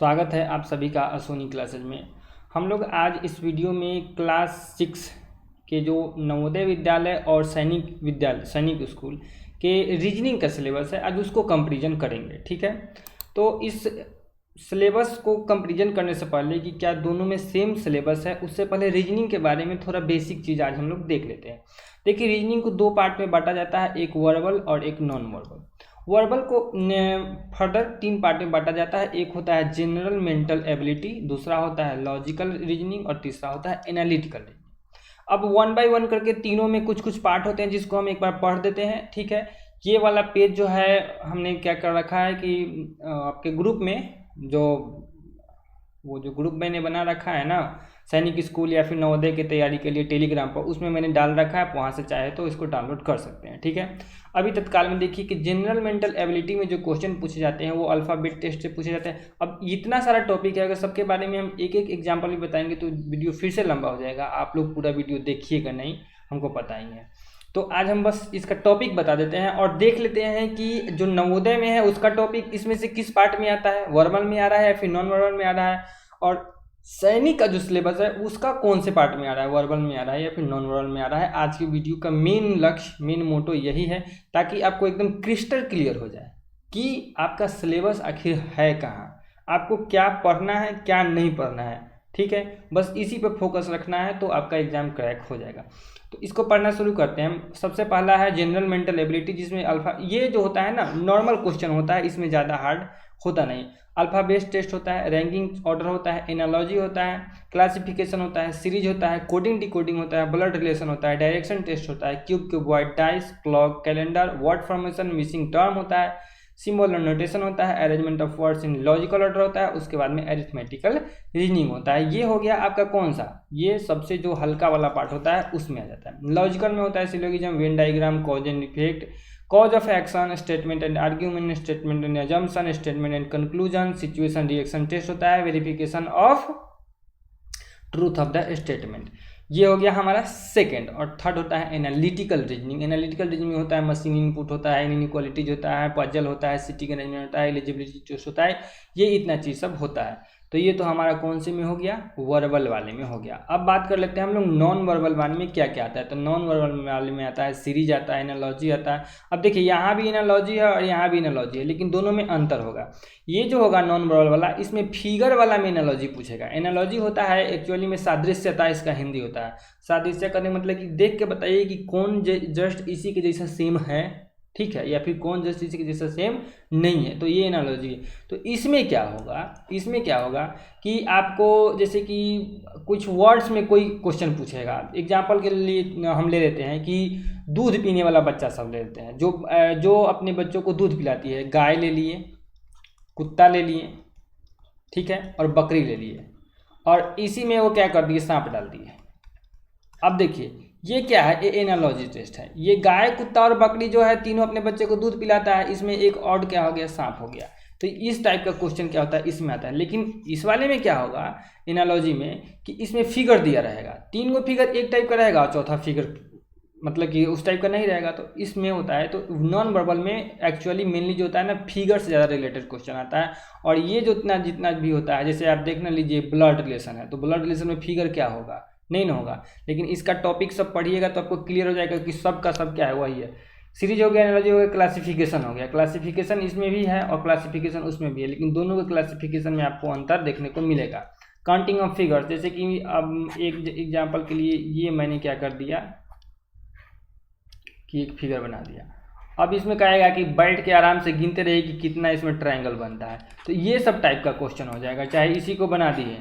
स्वागत है आप सभी का अश्विनी क्लासेज में। हम लोग आज इस वीडियो में क्लास 6 के जो नवोदय विद्यालय और सैनिक स्कूल के रीजनिंग का सिलेबस है, आज उसको कंपैरिजन करेंगे। ठीक है, तो इस सिलेबस को कंपैरिजन करने से पहले कि क्या दोनों में सेम सिलेबस है, उससे पहले रीजनिंग के बारे में थोड़ा बेसिक चीज़ आज हम लोग देख लेते हैं। देखिए, रीजनिंग को दो पार्ट में बांटा जाता है, एक वर्बल और एक नॉन वर्बल। वर्बल को फर्दर 3 पार्ट में बांटा जाता है। एक होता है जनरल मेंटल एबिलिटी, दूसरा होता है लॉजिकल रीजनिंग और तीसरा होता है एनालिटिकल रीजनिंग। अब 1 बाय 1 करके तीनों में कुछ कुछ पार्ट होते हैं जिसको हम एक बार पढ़ देते हैं। ठीक है, ये वाला पेज जो है हमने क्या कर रखा है कि आपके ग्रुप में जो ग्रुप मैंने बना रखा है ना, सैनिक स्कूल या फिर नवोदय की तैयारी के लिए टेलीग्राम पर, उसमें मैंने डाल रखा है। आप वहाँ से चाहे तो इसको डाउनलोड कर सकते हैं। ठीक है, अभी तत्काल में देखिए कि जनरल मेंटल एबिलिटी में जो क्वेश्चन पूछे जाते हैं वो अल्फ़ाबेट टेस्ट से पूछे जाते हैं। अब इतना सारा टॉपिक है, अगर सबके बारे में हम एक एक एग्जाम्पल भी बताएंगे तो वीडियो फिर से लंबा हो जाएगा। आप लोग पूरा वीडियो देखिएगा नहीं, हमको पता ही है। तो आज हम बस इसका टॉपिक बता देते हैं और देख लेते हैं कि जो नवोदय में है उसका टॉपिक इसमें से किस पार्ट में आता है, वर्बल में आ रहा है या फिर नॉन वर्बल में आ रहा है, और सैनिक का जो सिलेबस है उसका कौन से पार्ट में आ रहा है, वर्बल में आ रहा है या फिर नॉन वर्बल में आ रहा है। आज की वीडियो का मेन लक्ष्य, मेन मोटो यही है, ताकि आपको एकदम क्रिस्टल क्लियर हो जाए कि आपका सिलेबस आखिर है कहाँ, आपको क्या पढ़ना है क्या नहीं पढ़ना है। ठीक है, बस इसी पर फोकस रखना है तो आपका एग्जाम क्रैक हो जाएगा। तो इसको पढ़ना शुरू करते हैं। सबसे पहला है जनरल मेंटल एबिलिटी, जिसमें अल्फा, ये जो होता है ना नॉर्मल क्वेश्चन होता है, इसमें ज़्यादा हार्ड होता नहीं। अल्फा बेस्ड टेस्ट होता है, रैंकिंग ऑर्डर होता है, एनालॉजी होता है, क्लासिफिकेशन होता है, सीरीज होता है, कोडिंग डिकोडिंग होता है, ब्लड रिलेशन होता है, डायरेक्शन टेस्ट होता है, cube cuboid, dice, clock, calendar, word formation, missing term होता है, सिंबल और नोटेशन होता है, arrangement of words in logical order होता है, उसके बाद में अरिथमेटिकल रीजनिंग होता है। ये हो गया आपका कौन सा, ये सबसे जो हल्का वाला पार्ट होता है उसमें आ जाता है। लॉजिकल में होता है syllogism, Venn diagram, cause and effect, cause of action, statement and argument, statement and assumption, statement and conclusion, situation reaction test होता है, verification of truth of the statement। ये हो गया हमारा सेकंड। और थर्ड होता है एनालिटिकल रीजनिंग। एनालिटिकल रीजनिंग में होता है मशीन इनपुट होता है, इनइक्वालिटीज होता है, पजल होता है, सिटिंग अरेंजमेंट होता है, एलिजिबिलिटी टेस्ट होता है, ये इतना चीज़ सब होता है। तो ये तो हमारा कौन से में हो गया, वर्बल वाले में हो गया। अब बात कर लेते हैं हम लोग नॉन वर्बल वाले में क्या क्या आता है। तो नॉन वर्बल वाले में आता है सीरीज आता है, एनालॉजी आता है। अब देखिए, यहाँ भी एनालॉजी है और यहाँ भी एनालॉजी है, लेकिन दोनों में अंतर होगा। ये जो होगा नॉन वर्बल वाला, इसमें फिगर वाला में एनालॉजी पूछेगा। एनालॉजी होता है एक्चुअली में सादृश्यता, इसका हिंदी होता है। सादृश्य करने मतलब कि देख के बताइए कि कौन जस्ट इसी के जैसा सेम है, ठीक है, या फिर कौन जस्ट इसी के जैसा सेम नहीं है, तो ये एनालॉजी है। तो इसमें क्या होगा कि आपको जैसे कि कुछ वर्ड्स में कोई क्वेश्चन पूछेगा। एग्जांपल के लिए हम ले लेते हैं कि दूध पीने वाला बच्चा सब ले लेते हैं, जो अपने बच्चों को दूध पिलाती है। गाय ले लिए, कुत्ता ले लिए, ठीक है, और बकरी ले लिए, और इसी में वो क्या कर दिए, सांप डाल दिए। अब देखिए ये क्या है, ये एनालॉजी टेस्ट है। ये गाय, कुत्ता और बकरी जो है तीनों अपने बच्चे को दूध पिलाता है, इसमें एक और क्या हो गया, सांप हो गया। तो इस टाइप का क्वेश्चन क्या होता है, इसमें आता है। लेकिन इस वाले में क्या होगा एनालॉजी में, कि इसमें फिगर दिया रहेगा, 3 गो फिगर एक टाइप का रहेगा और चौथा फिगर मतलब कि उस टाइप का नहीं रहेगा। तो इसमें होता है, तो नॉन वर्बल में एक्चुअली मेनली जो होता है ना, फिगर से ज़्यादा रिलेटेड क्वेश्चन आता है। और ये जो जितना भी होता है, जैसे आप देखना लीजिए ब्लड रिलेशन है, तो ब्लड रिलेशन में फिगर क्या होगा, नहीं ना होगा। लेकिन इसका टॉपिक सब पढ़िएगा तो आपको क्लियर हो जाएगा कि सब का सब क्या है, वही है। सीरीज हो गया, एनालॉजी हो गया, क्लासिफिकेशन हो गया। क्लासिफिकेशन इसमें भी है और क्लासिफिकेशन उसमें भी है, लेकिन दोनों के क्लासिफिकेशन में आपको अंतर देखने को मिलेगा। काउंटिंग ऑफ फिगर्स, जैसे कि अब एक एग्जाम्पल के लिए ये मैंने क्या कर दिया कि एक फिगर बना दिया। अब इसमें कहेगा कि बैठ के आराम से गिनते रहिए कि कितना इसमें ट्रायंगल बनता है। तो ये सब टाइप का क्वेश्चन हो जाएगा, चाहे इसी को बना दिए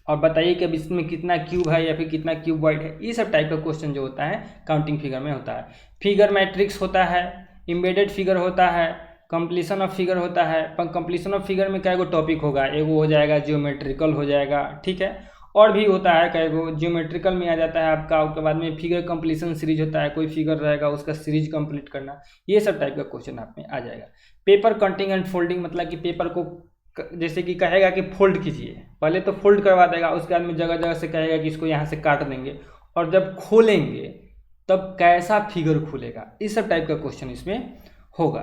और बताइए कि अब इसमें कितना क्यूब है या फिर कितना क्यूबॉइड है। ये सब टाइप का क्वेश्चन जो होता है काउंटिंग फिगर में होता है। फिगर मैट्रिक्स होता है, एम्बेडेड फिगर होता है, कंप्लीशन ऑफ फिगर होता है। कंप्लीशन ऑफ फिगर में कई टॉपिक होगा, एगो हो जाएगा जियोमेट्रिकल हो जाएगा, ठीक है, और भी होता है कई गो। जियोमेट्रिकल में आ जाता है आपका, उसके बाद में फिगर कंप्लीशन सीरीज होता है, कोई फिगर रहेगा उसका सीरीज कंप्लीट करना, ये सब टाइप का क्वेश्चन आप में आ जाएगा। पेपर कटिंग एंड फोल्डिंग, मतलब कि पेपर को जैसे कि कहेगा कि फोल्ड कीजिए, पहले तो फोल्ड करवा देगा, उसके बाद में जगह जगह से कहेगा कि इसको यहाँ से काट देंगे, और जब खोलेंगे तब कैसा फिगर खुलेगा, इस सब टाइप का क्वेश्चन इसमें होगा।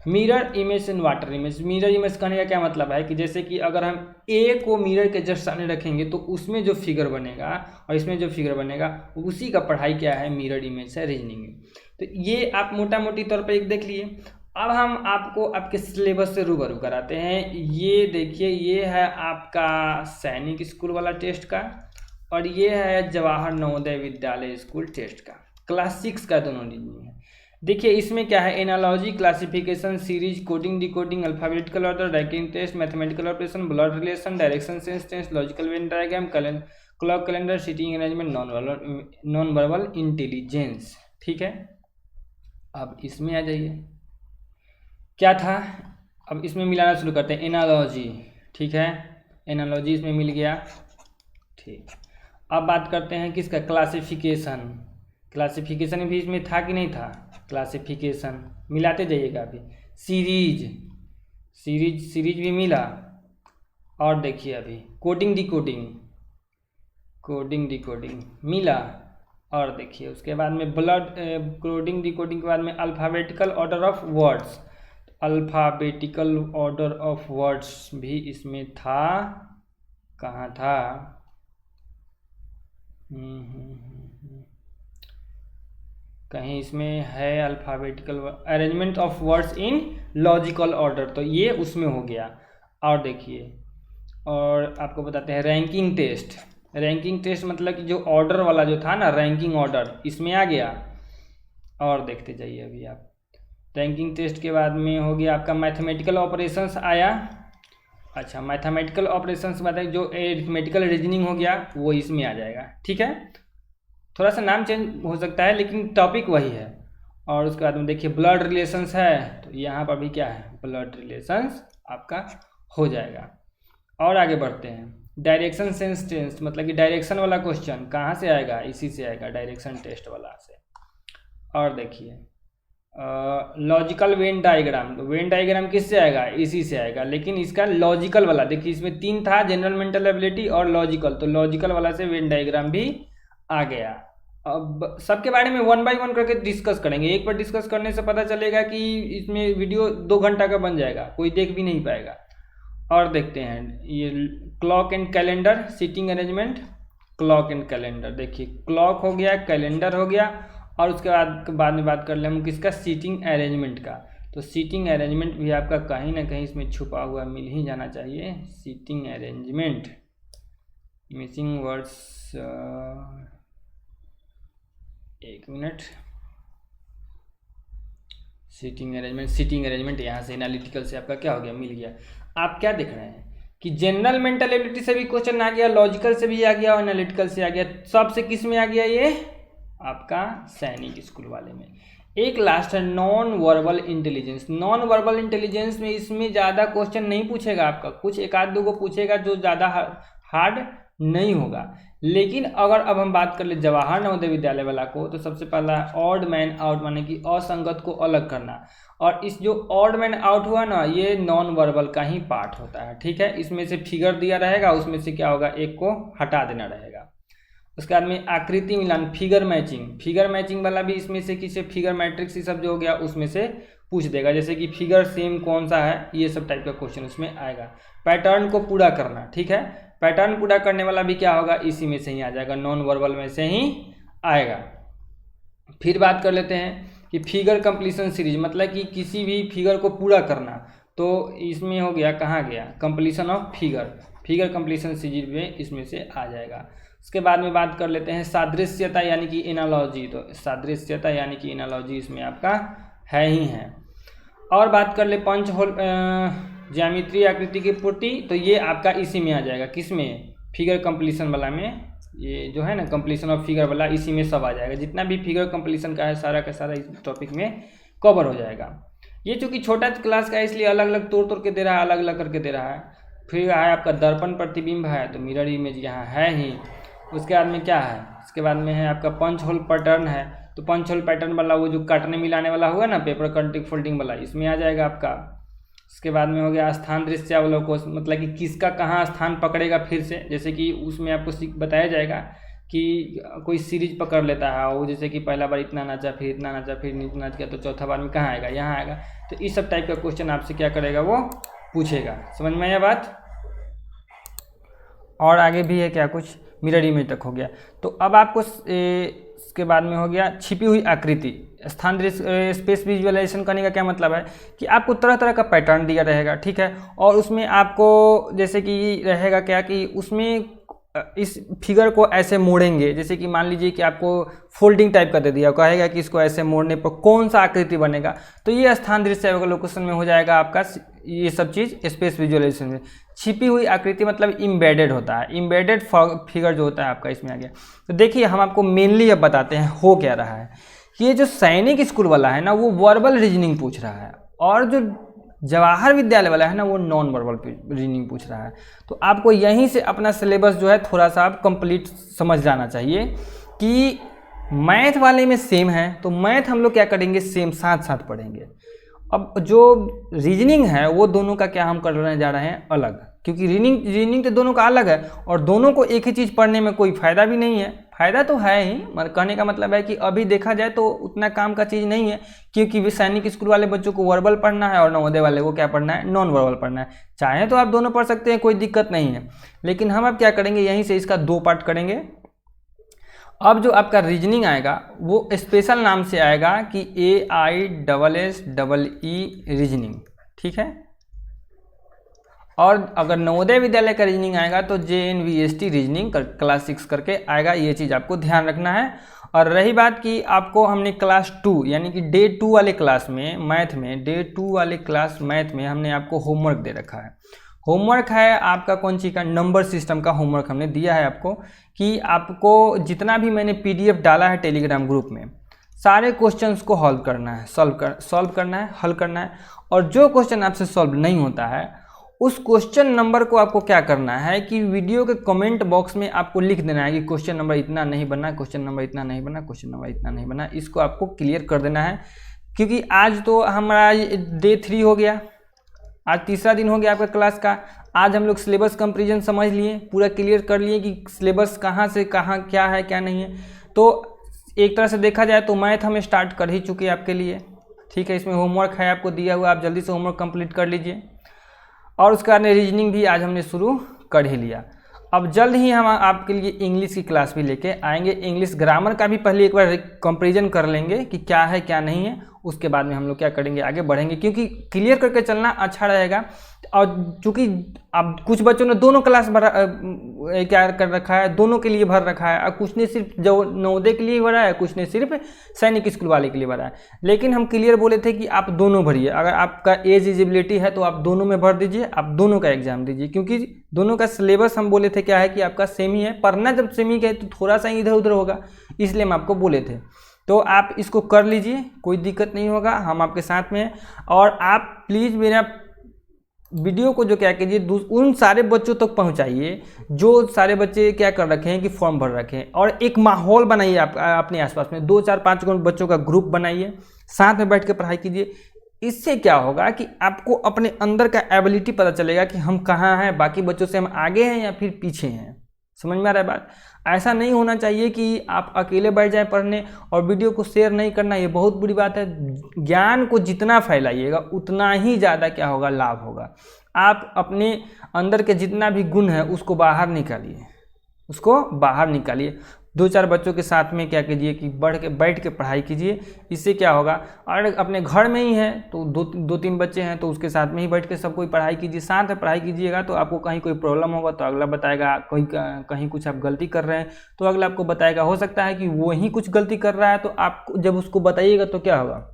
Mirror image and water image. Mirror image कहने का क्या मतलब है कि जैसे कि अगर हम ए को मिरर के जस्ट सामने रखेंगे तो उसमें जो फिगर बनेगा और इसमें जो फिगर बनेगा उसी का पढ़ाई क्या है, मिरर इमेज है, रीजनिंग है। तो ये आप मोटा मोटी तौर पर एक देख लिए। अब हम आपको आपके सिलेबस से रूबरू कराते हैं। ये देखिए, ये है आपका सैनिक स्कूल वाला टेस्ट का और ये है जवाहर नवोदय विद्यालय स्कूल टेस्ट का, क्लास 6 का दोनों रीजनिंग है। देखिए इसमें क्या है, analogy, classification, series, coding, decoding, alphabetical order, ranking test, mathematical operation, blood relation, direction sense test, logical Venn diagram, clock calendar, seating arrangement, non verbal intelligence. ठीक है, अब इसमें आ जाइए, क्या था, अब इसमें मिलाना शुरू करते हैं। एनालॉजी, ठीक है, एनालॉजी इसमें मिल गया। ठीक, अब बात करते हैं किसका, क्लासिफिकेशन। क्लासिफिकेशन भी इसमें था कि नहीं था, क्लासिफिकेशन मिलाते जाइएगा। अभी सीरीज, सीरीज भी मिला। और देखिए अभी कोडिंग डिकोडिंग मिला। और देखिए उसके बाद में ब्लड कोडिंग डिकोडिंग के बाद में alphabetical order of words, alphabetical order of words भी इसमें था। कहाँ था, कहीं इसमें है alphabetical arrangement of words in logical order, तो ये उसमें हो गया। और देखिए, और आपको बताते हैं रैंकिंग टेस्ट। रैंकिंग टेस्ट मतलब कि जो ऑर्डर वाला जो था ना, रैंकिंग ऑर्डर इसमें आ गया। और देखते जाइए अभी आप, रैंकिंग टेस्ट के बाद में हो गया आपका मैथमेटिकल ऑपरेशंस आया। अच्छा, मैथमेटिकल ऑपरेशंस के बाद जो एरिथमेटिकल रीजनिंग हो गया वो इसमें आ जाएगा। ठीक है, थोड़ा सा नाम चेंज हो सकता है लेकिन टॉपिक वही है। और उसके बाद में देखिए ब्लड रिलेशंस है, तो यहाँ पर भी क्या है, ब्लड रिलेशंस आपका हो जाएगा। और आगे बढ़ते हैं, डायरेक्शन सेंस टेस्ट, मतलब कि डायरेक्शन वाला क्वेश्चन कहाँ से आएगा, इसी से आएगा, डायरेक्शन टेस्ट वाला से। और देखिए लॉजिकल वेन डायग्राम, तो वेन डायग्राम किससे आएगा, इसी से आएगा, लेकिन इसका लॉजिकल वाला देखिए, इसमें 3 था, जनरल मेंटल एबिलिटी और लॉजिकल, तो लॉजिकल वाला से वेन डायग्राम भी आ गया। अब सबके बारे में 1 बाय 1 करके डिस्कस करेंगे। एक बार डिस्कस करने से पता चलेगा कि इसमें वीडियो 2 घंटा का बन जाएगा, कोई देख भी नहीं पाएगा। और देखते हैं ये clock and calendar, seating arrangement, clock and calendar. देखिए क्लॉक हो गया, कैलेंडर हो गया, और उसके बाद में बात कर ले हम किसका, सीटिंग अरेंजमेंट का। तो सीटिंग अरेंजमेंट भी आपका कहीं ना कहीं इसमें छुपा हुआ मिल ही जाना चाहिए। सीटिंग अरेंजमेंट, मिसिंग वर्ड्स, एक मिनट, सीटिंग अरेंजमेंट यहाँ से एनालिटिकल से आपका क्या हो गया, मिल गया। आप क्या देख रहे हैं कि जनरल मेंटल एबिलिटी से भी क्वेश्चन आ गया, लॉजिकल से भी आ गया और एनालिटिकल से आ गया, सबसे किस में आ गया, ये आपका सैनिक स्कूल वाले में। एक लास्ट है non verbal intelligence. Non verbal intelligence में इसमें ज़्यादा क्वेश्चन नहीं पूछेगा आपका, कुछ एक आध दो को पूछेगा जो ज़्यादा हार्ड नहीं होगा। लेकिन अगर अब हम बात कर ले जवाहर नवोदय विद्यालय वाला को, तो सबसे पहला ऑड मैन आउट, माने कि असंगत को अलग करना। और इस जो ऑड मैन आउट हुआ ना, ये नॉन वर्बल का ही पार्ट होता है। ठीक है, इसमें से फिगर दिया रहेगा, उसमें से क्या होगा, एक को हटा देना रहेगा। उसके बाद में आकृति मिलान, फिगर मैचिंग वाला भी इसमें से किसी फिगर मैट्रिक्स ये सब जो हो गया उसमें से पूछ देगा, जैसे कि फिगर सेम कौन सा है, ये सब टाइप का क्वेश्चन उसमें आएगा। पैटर्न को पूरा करना, ठीक है, पैटर्न पूरा करने वाला भी क्या होगा, इसी में से ही आ जाएगा, नॉन वर्बल में से ही आएगा। फिर बात कर लेते हैं कि फिगर कंप्लीशन सीरीज, मतलब कि किसी भी फिगर को पूरा करना, तो इसमें हो गया, कहाँ गया, completion of figure completion series में इसमें से आ जाएगा। उसके बाद में बात कर लेते हैं सादृश्यता यानी कि एनालॉजी, तो सादृश्यता यानी कि एनालॉजी इसमें आपका है ही है। और बात कर ले पंच होल ज्यामितीय आकृति की पूर्ति, तो ये आपका इसी में आ जाएगा, किस में, फिगर कंप्लीशन वाला में, ये जो है ना कंप्लीशन ऑफ फिगर वाला, इसी में सब आ जाएगा। जितना भी फिगर कंप्लीशन का है सारा का सारा इस टॉपिक में कवर हो जाएगा। ये चूँकि छोटा क्लास का है इसलिए अलग अलग तोड़ के दे रहा है, अलग अलग करके दे रहा है। फिर है आपका दर्पण प्रतिबिंब है, तो मिरर इमेज यहाँ है ही। उसके बाद में क्या है, उसके बाद में है आपका पंच होल पैटर्न है, तो पंच होल पैटर्न वाला वो जो काटने मिलाने वाला हुआ ना, पेपर कटिंग फोल्डिंग वाला, इसमें आ जाएगा आपका। उसके बाद में हो गया स्थान दृश्यावलोकन, मतलब कि किसका कहाँ स्थान पकड़ेगा फिर से, जैसे कि उसमें आपको बताया जाएगा कि कोई सीरीज पकड़ लेता है वो, जैसे कि पहला बार इतना नाचा, फिर इतना नाचा, फिर इतना नाच गया, तो चौथा बार में कहाँ आएगा, यहाँ आएगा। तो इस सब टाइप का क्वेश्चन आपसे क्या करेगा, वो पूछेगा। समझ में आया बात? और आगे भी है क्या कुछ, मिरर इमेज तक हो गया। तो अब आपको इसके बाद में हो गया छिपी हुई आकृति। स्थान स्पेस विजुअलाइजेशन करने का क्या मतलब है कि आपको तरह तरह का पैटर्न दिया रहेगा, ठीक है, और उसमें आपको जैसे कि रहेगा क्या कि उसमें इस फिगर को ऐसे मोड़ेंगे, जैसे कि मान लीजिए कि आपको फोल्डिंग टाइप का दे दिया, कहेगा कि इसको ऐसे मोड़ने पर कौन सा आकृति बनेगा, तो ये स्थान दृश्य लोकेशन में हो जाएगा आपका ये सब चीज़ स्पेस विजुअलाइजेशन में। छिपी हुई आकृति मतलब इम्बेडेड होता है, इम्बेडेड फिगर जो होता है आपका इसमें आ गया। तो देखिए हम आपको मेनली अब बताते हैं हो क्या रहा है। ये जो सैनिक स्कूल वाला है ना वो वर्बल रीजनिंग पूछ रहा है, और जो जवाहर विद्यालय वाला है ना वो नॉन वर्बल रीजनिंग पूछ रहा है। तो आपको यहीं से अपना सिलेबस जो है थोड़ा सा आप कंप्लीट समझ जाना चाहिए कि मैथ वाले में सेम है, तो मैथ हम लोग क्या करेंगे, सेम साथ साथ पढ़ेंगे। अब जो रीजनिंग है वो दोनों का क्या हम करने जा रहे हैं अलग, क्योंकि रीजनिंग तो दोनों का अलग है, और दोनों को एक ही चीज़ पढ़ने में कोई फ़ायदा भी नहीं है। फ़ायदा तो है ही, कहने का मतलब है कि अभी देखा जाए तो उतना काम का चीज़ नहीं है, क्योंकि सैनिक स्कूल वाले बच्चों को वर्बल पढ़ना है और नवोदय वाले को क्या पढ़ना है, नॉन वर्बल पढ़ना है। चाहे तो आप दोनों पढ़ सकते हैं, कोई दिक्कत नहीं है, लेकिन हम अब क्या करेंगे, यहीं से इसका 2 पार्ट करेंगे। अब जो आपका रीजनिंग आएगा वो स्पेशल नाम से आएगा कि AISSEE रीजनिंग, ठीक है। और अगर नवोदय विद्यालय का रीजनिंग आएगा तो JNVST रीजनिंग क्लास 6 करके आएगा, ये चीज़ आपको ध्यान रखना है। और रही बात कि आपको हमने क्लास 2 यानी कि डे 2 वाले क्लास में मैथ में, डे 2 वाले क्लास मैथ में हमने आपको होमवर्क दे रखा है। होमवर्क है आपका कौन सी का, नंबर सिस्टम का होमवर्क हमने दिया है आपको, कि आपको जितना भी मैंने PDF डाला है टेलीग्राम ग्रुप में, सारे क्वेश्चंस को हल करना है, सॉल्व करना है, हल करना है। और जो क्वेश्चन आपसे सॉल्व नहीं होता है उस क्वेश्चन नंबर को आपको क्या करना है कि वीडियो के कमेंट बॉक्स में आपको लिख देना है कि क्वेश्चन नंबर इतना नहीं बना, क्वेश्चन नंबर इतना नहीं बना, क्वेश्चन नंबर इतना नहीं बना, इसको आपको क्लियर कर देना है। क्योंकि आज तो हमारा डे 3 हो गया, आज तीसरा दिन हो गया आपका क्लास का। आज हम लोग सिलेबस कंपेरिजन समझ लिए, पूरा क्लियर कर लिए कि सिलेबस कहाँ से कहाँ क्या है क्या नहीं है। तो एक तरह से देखा जाए तो मैथ हम स्टार्ट कर ही चुके हैं आपके लिए, ठीक है। इसमें होमवर्क है आपको दिया हुआ, आप जल्दी से होमवर्क कंप्लीट कर लीजिए। और उसके बाद रीजनिंग भी आज हमने शुरू कर ही लिया। अब जल्द ही हम आपके लिए इंग्लिश की क्लास भी लेके आएंगे। इंग्लिश ग्रामर का भी पहले एक बार कंपेरिजन कर लेंगे कि क्या है क्या नहीं है, उसके बाद में हम लोग क्या करेंगे, आगे बढ़ेंगे, क्योंकि क्लियर करके चलना अच्छा रहेगा। और चूँकि अब कुछ बच्चों ने दोनों क्लास क्या कर रखा है, दोनों के लिए भर रखा है, और कुछ ने सिर्फ जो नवोदय के लिए भरा है, कुछ ने सिर्फ सैनिक स्कूल वाले के लिए भरा है। लेकिन हम क्लियर बोले थे कि आप दोनों भरिए, अगर आपका एलिजिबिलिटी है तो आप दोनों में भर दीजिए, आप दोनों का एग्जाम दीजिए, क्योंकि दोनों का सिलेबस हम बोले थे क्या है कि आपका सेम ही है। पढ़ना जब सेम ही है तो थोड़ा सा इधर उधर होगा, इसलिए हम आपको बोले थे। तो आप इसको कर लीजिए, कोई दिक्कत नहीं होगा, हम आपके साथ में हैं। और आप प्लीज़ मेरा वीडियो को जो क्या कीजिए उन सारे बच्चों तक पहुंचाइए जो सारे बच्चे क्या कर रखे हैं कि फॉर्म भर रखे हैं, और एक माहौल बनाइए आप अपने आसपास में, 2 4 5 बच्चों का ग्रुप बनाइए, साथ में बैठ के पढ़ाई कीजिए। इससे क्या होगा कि आपको अपने अंदर का एबिलिटी पता चलेगा कि हम कहाँ हैं, बाकी बच्चों से हम आगे हैं या फिर पीछे हैं। समझ में आ रहा है बात? ऐसा नहीं होना चाहिए कि आप अकेले बैठ जाएं पढ़ने और वीडियो को शेयर नहीं करना, ये बहुत बुरी बात है। ज्ञान को जितना फैलाइएगा उतना ही ज़्यादा क्या होगा, लाभ होगा। आप अपने अंदर के जितना भी गुण है उसको बाहर निकालिए, उसको बाहर निकालिए। 2 4 बच्चों के साथ में क्या कीजिए कि बैठ के पढ़ाई कीजिए। इससे क्या होगा, और अपने घर में ही है तो 2 3 बच्चे हैं तो उसके साथ में ही बैठ के सब कोई पढ़ाई कीजिए। साथ में पढ़ाई कीजिएगा तो आपको कहीं कोई प्रॉब्लम होगा तो अगला बताएगा, कहीं कुछ आप गलती कर रहे हैं तो अगला आपको बताएगा। हो सकता है कि वो ही कुछ गलती कर रहा है तो आप जब उसको बताइएगा तो क्या होगा,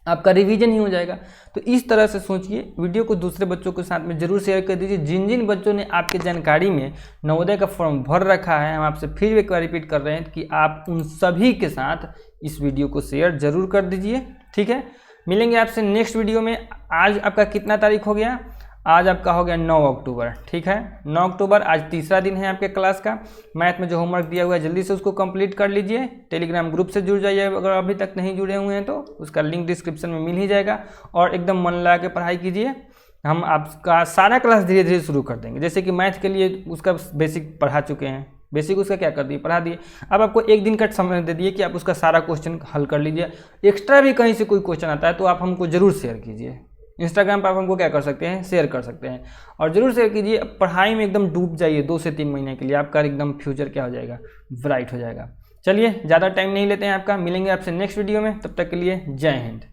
आपका रिवीजन ही हो जाएगा। तो इस तरह से सोचिए, वीडियो को दूसरे बच्चों के साथ में जरूर शेयर कर दीजिए। जिन जिन बच्चों ने आपके जानकारी में नवोदय का फॉर्म भर रखा है, हम आपसे फिर एक बार रिपीट कर रहे हैं कि आप उन सभी के साथ इस वीडियो को शेयर जरूर कर दीजिए, ठीक है। मिलेंगे आपसे नेक्स्ट वीडियो में। आज आपका कितना तारीख हो गया, आज आपका हो गया 9 अक्टूबर, ठीक है। 9 अक्टूबर आज तीसरा दिन है आपके क्लास का। मैथ में जो होमवर्क दिया हुआ है जल्दी से उसको कंप्लीट कर लीजिए। टेलीग्राम ग्रुप से जुड़ जाइए, अगर अभी तक नहीं जुड़े हुए हैं तो उसका लिंक डिस्क्रिप्शन में मिल ही जाएगा। और एकदम मन लगा के पढ़ाई कीजिए, हम आपका सारा क्लास धीरे धीरे शुरू कर देंगे। जैसे कि मैथ के लिए उसका बेसिक पढ़ा चुके हैं, बेसिक उसका क्या कर दिए, पढ़ा दिए। अब आपको एक दिन का समय दे दिए कि आप उसका सारा क्वेश्चन हल कर लीजिए। एक्स्ट्रा भी कहीं से कोई क्वेश्चन आता है तो आप हमको जरूर शेयर कीजिए। इंस्टाग्राम पर आप हमको क्या कर सकते हैं, शेयर कर सकते हैं, और जरूर शेयर कीजिए। पढ़ाई में एकदम डूब जाइए 2 से 3 महीने के लिए, आपका एकदम फ्यूचर क्या हो जाएगा, ब्राइट हो जाएगा। चलिए ज़्यादा टाइम नहीं लेते हैं आपका, मिलेंगे आपसे नेक्स्ट वीडियो में, तब तक के लिए जय हिंद।